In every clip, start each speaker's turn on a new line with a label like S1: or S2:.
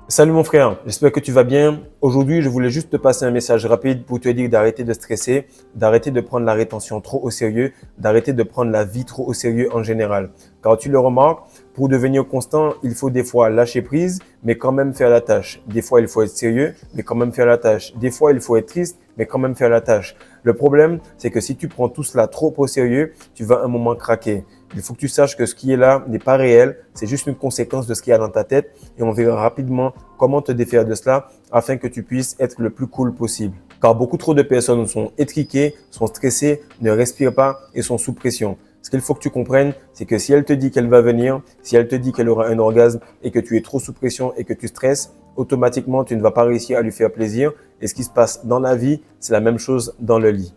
S1: Salut mon frère, j'espère que tu vas bien. Aujourd'hui, je voulais juste te passer un message rapide pour te dire d'arrêter de stresser, d'arrêter de prendre la rétention trop au sérieux, d'arrêter de prendre la vie trop au sérieux en général. Car tu le remarques, pour devenir constant, il faut des fois lâcher prise, mais quand même faire la tâche. Des fois, il faut être sérieux, mais quand même faire la tâche. Des fois, il faut être triste, mais quand même faire la tâche. Le problème, c'est que si tu prends tout cela trop au sérieux, tu vas un moment craquer. Il faut que tu saches que ce qui est là n'est pas réel, c'est juste une conséquence de ce qu'il y a dans ta tête et on verra rapidement comment te défaire de cela afin que tu puisses être le plus cool possible. Car beaucoup trop de personnes sont étriquées, sont stressées, ne respirent pas et sont sous pression. Ce qu'il faut que tu comprennes, c'est que si elle te dit qu'elle va venir, si elle te dit qu'elle aura un orgasme et que tu es trop sous pression et que tu stresses, automatiquement, tu ne vas pas réussir à lui faire plaisir. Et ce qui se passe dans la vie, c'est la même chose dans le lit.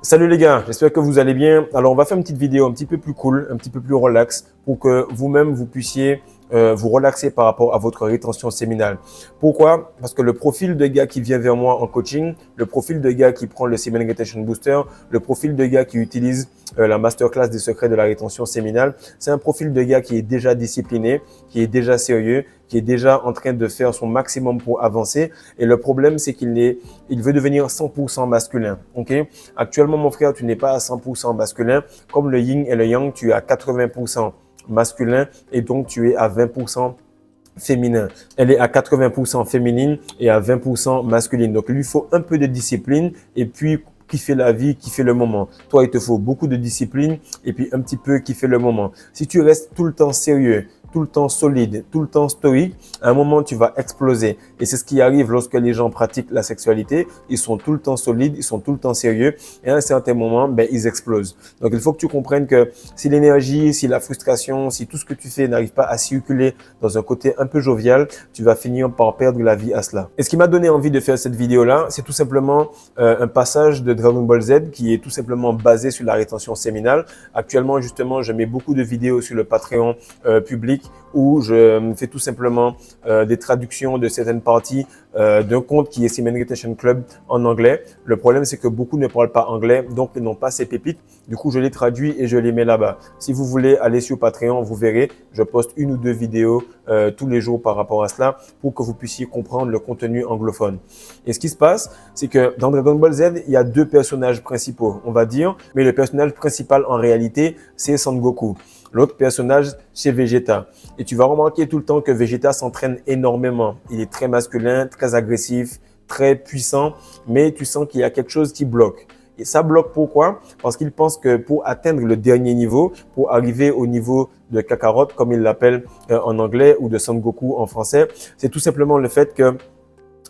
S1: Salut les gars, j'espère que vous allez bien. Alors, on va faire une petite vidéo un petit peu plus cool, un petit peu plus relax pour que vous-même, vous puissiez vous relaxer par rapport à votre rétention séminale. Pourquoi? Parce que le profil de gars qui vient vers moi en coaching, le profil de gars qui prend le Semen Retention Booster, le profil de gars qui utilise la masterclass des secrets de la rétention séminale, c'est un profil de gars qui est déjà discipliné, qui est déjà sérieux, qui est déjà en train de faire son maximum pour avancer. Et le problème, c'est il veut devenir 100% masculin. Ok? Actuellement, mon frère, tu n'es pas à 100% masculin. Comme le yin et le yang, tu es à 80% masculin et donc tu es à 20% féminin. Elle est à 80% féminine et à 20% masculine. Donc, il lui faut un peu de discipline et puis kiffer la vie, kiffer le moment. Toi, il te faut beaucoup de discipline et puis un petit peu kiffer le moment. Si tu restes tout le temps sérieux, tout le temps solide, tout le temps stoïque, à un moment, tu vas exploser. Et c'est ce qui arrive lorsque les gens pratiquent la sexualité. Ils sont tout le temps solides, ils sont tout le temps sérieux. Et à un certain moment, ils explosent. Donc, il faut que tu comprennes que si l'énergie, si la frustration, si tout ce que tu fais n'arrive pas à circuler dans un côté un peu jovial, tu vas finir par perdre la vie à cela. Et ce qui m'a donné envie de faire cette vidéo-là, c'est tout simplement un passage de Dragon Ball Z qui est tout simplement basé sur la rétention séminale. Actuellement, justement, je mets beaucoup de vidéos sur le Patreon public où je fais tout simplement des traductions de certaines parties d'un compte qui est Semen Retention Club en anglais. Le problème, c'est que beaucoup ne parlent pas anglais, donc ils n'ont pas ces pépites. Du coup, je les traduis et je les mets là-bas. Si vous voulez aller sur Patreon, vous verrez, je poste une ou deux vidéos tous les jours par rapport à cela pour que vous puissiez comprendre le contenu anglophone. Et ce qui se passe, c'est que dans Dragon Ball Z, il y a deux personnages principaux, on va dire, mais le personnage principal en réalité, c'est Son Goku. L'autre personnage, c'est Vegeta. Et tu vas remarquer tout le temps que Vegeta s'entraîne énormément. Il est très masculin, très agressif, très puissant, mais tu sens qu'il y a quelque chose qui bloque. Et ça bloque pourquoi? Parce qu'il pense que pour atteindre le dernier niveau, pour arriver au niveau de Kakarot, comme il l'appelle en anglais, ou de Son Goku en français, c'est tout simplement le fait que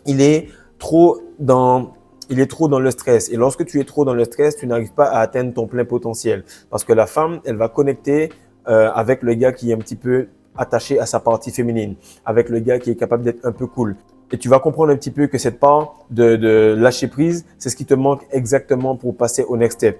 S1: il est trop dans le stress. Et lorsque tu es trop dans le stress, tu n'arrives pas à atteindre ton plein potentiel. Parce que la femme, elle va connecter avec le gars qui est un petit peu attaché à sa partie féminine, avec le gars qui est capable d'être un peu cool. Et tu vas comprendre un petit peu que cette part de lâcher prise, c'est ce qui te manque exactement pour passer au next step.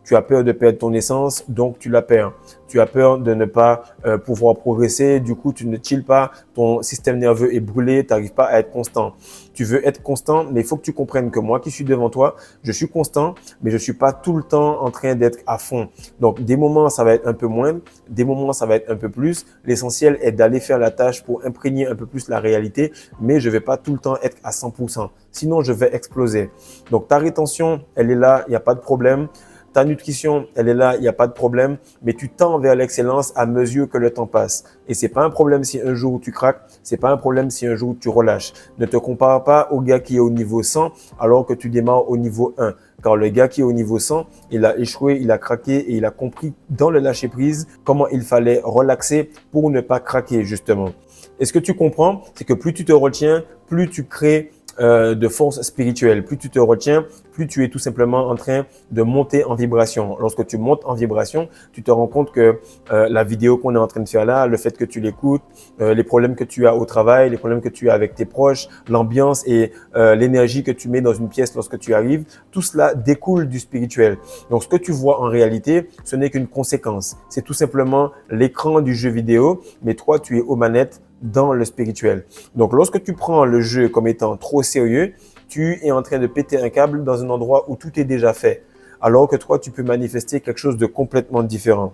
S1: Tu as peur de perdre ton essence, donc tu la perds. Tu as peur de ne pas pouvoir progresser, du coup tu ne chilles pas, ton système nerveux est brûlé, tu n'arrives pas à être constant. Tu veux être constant, mais il faut que tu comprennes que moi qui suis devant toi, je suis constant, mais je suis pas tout le temps en train d'être à fond. Donc des moments ça va être un peu moins, des moments ça va être un peu plus. L'essentiel est d'aller faire la tâche pour imprégner un peu plus la réalité, mais je vais pas tout le temps être à 100%. Sinon je vais exploser. Donc ta rétention, elle est là, il n'y a pas de problème. Ta nutrition, elle est là, il n'y a pas de problème, mais tu tends vers l'excellence à mesure que le temps passe. Et c'est pas un problème si un jour tu craques, c'est pas un problème si un jour tu relâches. Ne te compare pas au gars qui est au niveau 100 alors que tu démarres au niveau 1. Car le gars qui est au niveau 100, il a échoué, il a craqué et il a compris dans le lâcher prise comment il fallait relaxer pour ne pas craquer justement. Et ce que tu comprends, c'est que plus tu te retiens, plus tu crées de force spirituelle. Plus tu te retiens, plus tu es tout simplement en train de monter en vibration. Lorsque tu montes en vibration, tu te rends compte que la vidéo qu'on est en train de faire là, le fait que tu l'écoutes, les problèmes que tu as au travail, les problèmes que tu as avec tes proches, l'ambiance et l'énergie que tu mets dans une pièce lorsque tu arrives, tout cela découle du spirituel. Donc, ce que tu vois en réalité, ce n'est qu'une conséquence. C'est tout simplement l'écran du jeu vidéo, mais toi, tu es aux manettes dans le spirituel. Donc, lorsque tu prends le jeu comme étant trop sérieux, tu es en train de péter un câble dans un endroit où tout est déjà fait. Alors que toi, tu peux manifester quelque chose de complètement différent.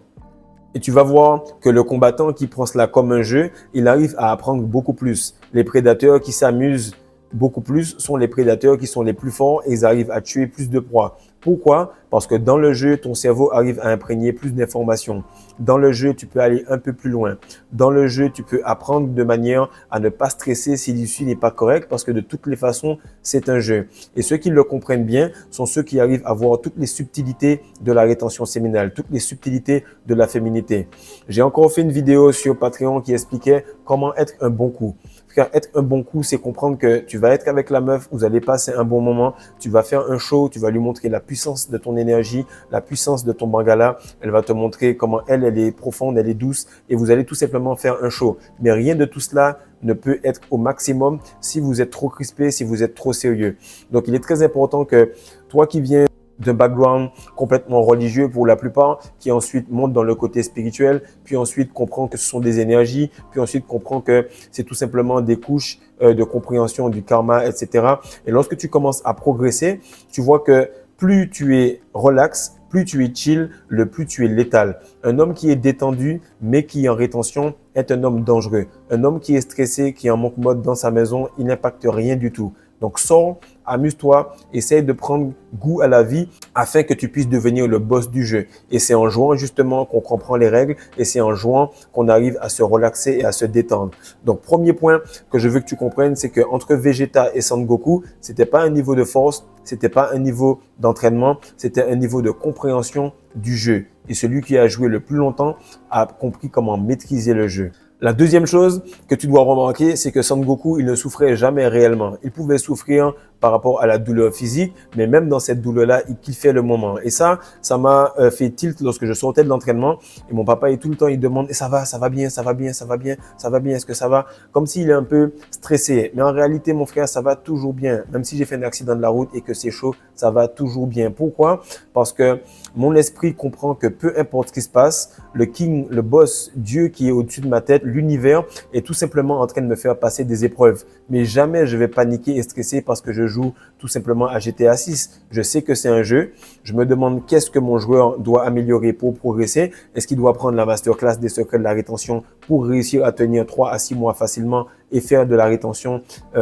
S1: Et tu vas voir que le combattant qui prend cela comme un jeu, il arrive à apprendre beaucoup plus. Les prédateurs qui s'amusent beaucoup plus sont les prédateurs qui sont les plus forts et ils arrivent à tuer plus de proies. Pourquoi? Parce que dans le jeu, ton cerveau arrive à imprégner plus d'informations. Dans le jeu, tu peux aller un peu plus loin. Dans le jeu, tu peux apprendre de manière à ne pas stresser si l'issue n'est pas correcte parce que de toutes les façons, c'est un jeu. Et ceux qui le comprennent bien sont ceux qui arrivent à voir toutes les subtilités de la rétention séminale, toutes les subtilités de la féminité. J'ai encore fait une vidéo sur Patreon qui expliquait comment être un bon coup. Frère, être un bon coup, c'est comprendre que tu vas être avec la meuf, vous allez passer un bon moment, tu vas faire un show, tu vas lui montrer la puissance de ton énergie, la puissance de ton bangala. Elle va te montrer comment elle est profonde, elle est douce et vous allez tout simplement faire un show. Mais rien de tout cela ne peut être au maximum si vous êtes trop crispé, si vous êtes trop sérieux. Donc, il est très important que toi qui viens d'un background complètement religieux pour la plupart, qui ensuite monte dans le côté spirituel, puis ensuite comprend que ce sont des énergies, puis ensuite comprend que c'est tout simplement des couches de compréhension du karma, etc. Et lorsque tu commences à progresser, tu vois que plus tu es relax, plus tu es chill, le plus tu es létal. Un homme qui est détendu, mais qui est en rétention, est un homme dangereux. Un homme qui est stressé, qui est en manque mode dans sa maison, il n'impacte rien du tout. Donc, sors, amuse-toi, essaye de prendre goût à la vie afin que tu puisses devenir le boss du jeu. Et c'est en jouant justement qu'on comprend les règles et c'est en jouant qu'on arrive à se relaxer et à se détendre. Donc, premier point que je veux que tu comprennes, c'est que entre Vegeta et Son Goku, c'était pas un niveau de force, c'était pas un niveau d'entraînement, c'était un niveau de compréhension du jeu. Et celui qui a joué le plus longtemps a compris comment maîtriser le jeu. La deuxième chose que tu dois remarquer, c'est que Son Goku, il ne souffrait jamais réellement. Il pouvait souffrir par rapport à la douleur physique, mais même dans cette douleur-là, il kiffait le moment. Et ça m'a fait tilt lorsque je sortais de l'entraînement. Et mon papa, tout le temps, il demande, ça va bien, ça va bien, ça va bien, ça va bien, est-ce que ça va? Comme s'il est un peu stressé. Mais en réalité, mon frère, ça va toujours bien. Même si j'ai fait un accident de la route et que c'est chaud, ça va toujours bien. Pourquoi? Parce que mon esprit comprend que peu importe ce qui se passe, le king, le boss, Dieu qui est au-dessus de ma tête, l'univers est tout simplement en train de me faire passer des épreuves. Mais jamais je vais paniquer et stresser parce que je joue tout simplement à GTA 6. Je sais que c'est un jeu. Je me demande qu'est-ce que mon joueur doit améliorer pour progresser. Est-ce qu'il doit prendre la masterclass des secrets de la rétention pour réussir à tenir 3 à 6 mois facilement et faire de la rétention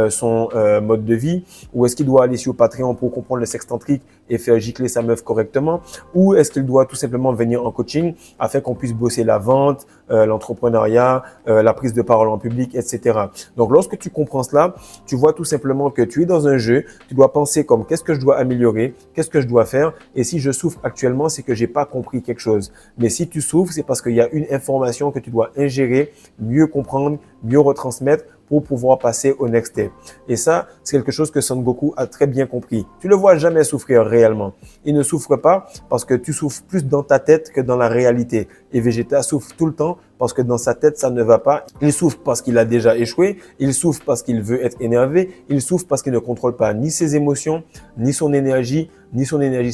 S1: son mode de vie? Ou est-ce qu'il doit aller sur Patreon pour comprendre le sexe tantrique et faire gicler sa meuf correctement? Ou est-ce qu'il doit tout simplement venir en coaching afin qu'on puisse bosser la vente, l'entrepreneuriat, la prise de parole en public, etc. Donc, lorsque tu comprends cela, tu vois tout simplement que tu es dans un jeu, tu dois penser comme qu'est-ce que je dois améliorer, qu'est-ce que je dois faire. Et si je souffre actuellement, c'est que j'ai pas compris quelque chose. Mais si tu souffres, c'est parce qu'il y a une information que tu dois ingérer, mieux comprendre, mieux retransmettre pour pouvoir passer au next step. Et ça, c'est quelque chose que Son Goku a très bien compris. Tu le vois jamais souffrir réellement. Il ne souffre pas parce que tu souffres plus dans ta tête que dans la réalité. Et Vegeta souffre tout le temps parce que dans sa tête, ça ne va pas. Il souffre parce qu'il a déjà échoué. Il souffre parce qu'il veut être énervé. Il souffre parce qu'il ne contrôle pas ni ses émotions, ni son énergie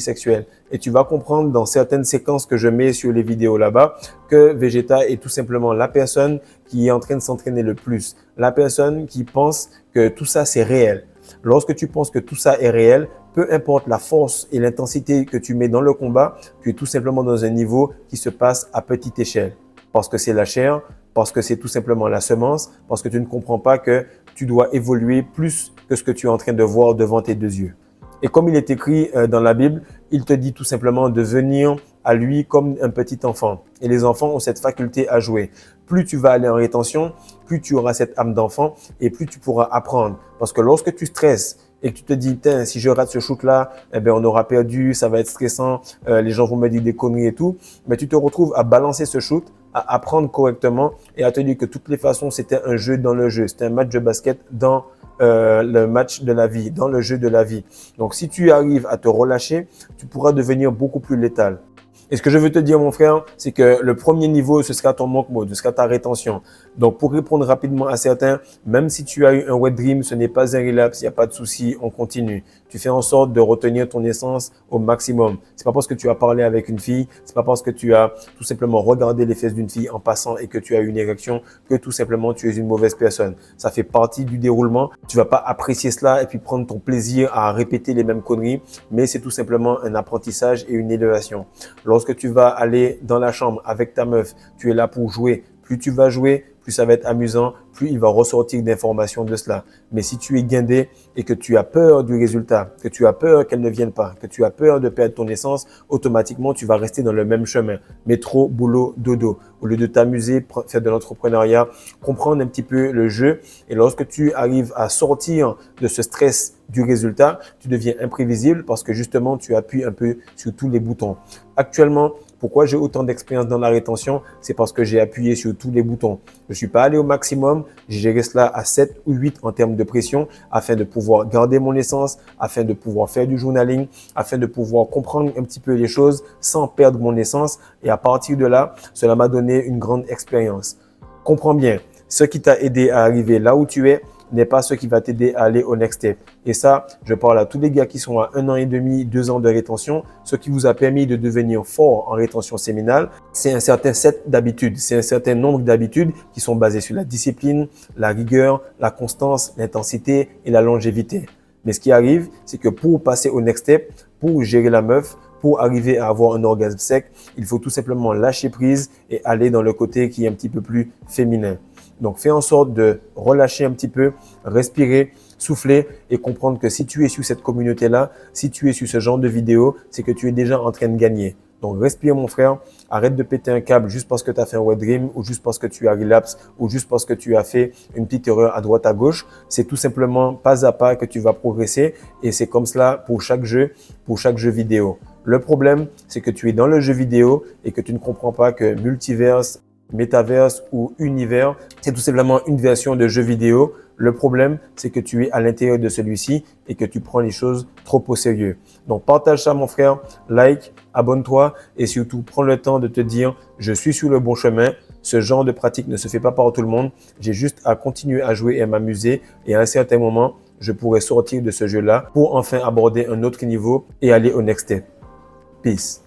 S1: sexuelle. Et tu vas comprendre dans certaines séquences que je mets sur les vidéos là-bas que Vegeta est tout simplement la personne qui est en train de s'entraîner le plus. La personne qui pense que tout ça, c'est réel. Lorsque tu penses que tout ça est réel, peu importe la force et l'intensité que tu mets dans le combat, tu es tout simplement dans un niveau qui se passe à petite échelle. Parce que c'est la chair, parce que c'est tout simplement la semence, parce que tu ne comprends pas que tu dois évoluer plus que ce que tu es en train de voir devant tes deux yeux. Et comme il est écrit dans la Bible, il te dit tout simplement de venir à lui comme un petit enfant. Et les enfants ont cette faculté à jouer. Plus tu vas aller en rétention, plus tu auras cette âme d'enfant et plus tu pourras apprendre. Parce que lorsque tu stresses et que tu te dis, tiens, si je rate ce shoot-là, eh ben, on aura perdu, ça va être stressant, les gens vont me dire des conneries et tout. Mais tu te retrouves à balancer ce shoot, à apprendre correctement et à te dire que de toutes les façons, c'était un jeu dans le jeu. C'était un match de basket dans le match de la vie, dans le jeu de la vie. Donc, si tu arrives à te relâcher, tu pourras devenir beaucoup plus létal. Et ce que je veux te dire, mon frère, c'est que le premier niveau, ce sera ton manque mode, ce sera ta rétention. Donc, pour répondre rapidement à certains, même si tu as eu un wet dream, ce n'est pas un relapse, il n'y a pas de souci, on continue. Tu fais en sorte de retenir ton essence au maximum. C'est pas parce que tu as parlé avec une fille, c'est pas parce que tu as tout simplement regardé les fesses d'une fille en passant et que tu as eu une érection que tout simplement tu es une mauvaise personne. Ça fait partie du déroulement. Tu vas pas apprécier cela et puis prendre ton plaisir à répéter les mêmes conneries, mais c'est tout simplement un apprentissage et une élévation. Lorsque Lorsque tu vas aller dans la chambre avec ta meuf, tu es là pour jouer. Plus tu vas jouer, plus ça va être amusant, plus il va ressortir d'informations de cela. Mais si tu es guindé et que tu as peur du résultat, que tu as peur qu'elle ne vienne pas, que tu as peur de perdre ton essence, automatiquement, tu vas rester dans le même chemin. Métro, boulot, dodo. Au lieu de t'amuser, faire de l'entrepreneuriat, comprendre un petit peu le jeu. Et lorsque tu arrives à sortir de ce stress du résultat, tu deviens imprévisible parce que justement, tu appuies un peu sur tous les boutons. Actuellement, pourquoi j'ai autant d'expérience dans la rétention? C'est parce que j'ai appuyé sur tous les boutons. Je ne suis pas allé au maximum, j'ai géré cela à 7 ou 8 en termes de pression afin de pouvoir garder mon essence, afin de pouvoir faire du journaling, afin de pouvoir comprendre un petit peu les choses sans perdre mon essence. Et à partir de là, cela m'a donné une grande expérience. Comprends bien, ce qui t'a aidé à arriver là où tu es n'est pas ce qui va t'aider à aller au next step. Et ça, je parle à tous les gars qui sont à 1 an et demi, 2 ans de rétention. Ce qui vous a permis de devenir fort en rétention séminale, c'est un certain set d'habitudes. C'est un certain nombre d'habitudes qui sont basées sur la discipline, la rigueur, la constance, l'intensité et la longévité. Mais ce qui arrive, c'est que pour passer au next step, pour gérer la meuf, pour arriver à avoir un orgasme sec, il faut tout simplement lâcher prise et aller dans le côté qui est un petit peu plus féminin. Donc, fais en sorte de relâcher un petit peu, respirer, souffler et comprendre que si tu es sur cette communauté-là, si tu es sur ce genre de vidéo, c'est que tu es déjà en train de gagner. Donc, respire mon frère, arrête de péter un câble juste parce que tu as fait un wet dream ou juste parce que tu as relapse ou juste parce que tu as fait une petite erreur à droite à gauche. C'est tout simplement pas à pas que tu vas progresser et c'est comme cela pour chaque jeu vidéo. Le problème, c'est que tu es dans le jeu vidéo et que tu ne comprends pas que multiverse, métaverse ou univers, c'est tout simplement une version de jeu vidéo. Le problème, c'est que tu es à l'intérieur de celui-ci et que tu prends les choses trop au sérieux. Donc, partage ça, mon frère, like, abonne-toi et surtout, prends le temps de te dire « Je suis sur le bon chemin ». Ce genre de pratique ne se fait pas par tout le monde. J'ai juste à continuer à jouer et à m'amuser et à un certain moment, je pourrai sortir de ce jeu-là pour enfin aborder un autre niveau et aller au next step. Peace.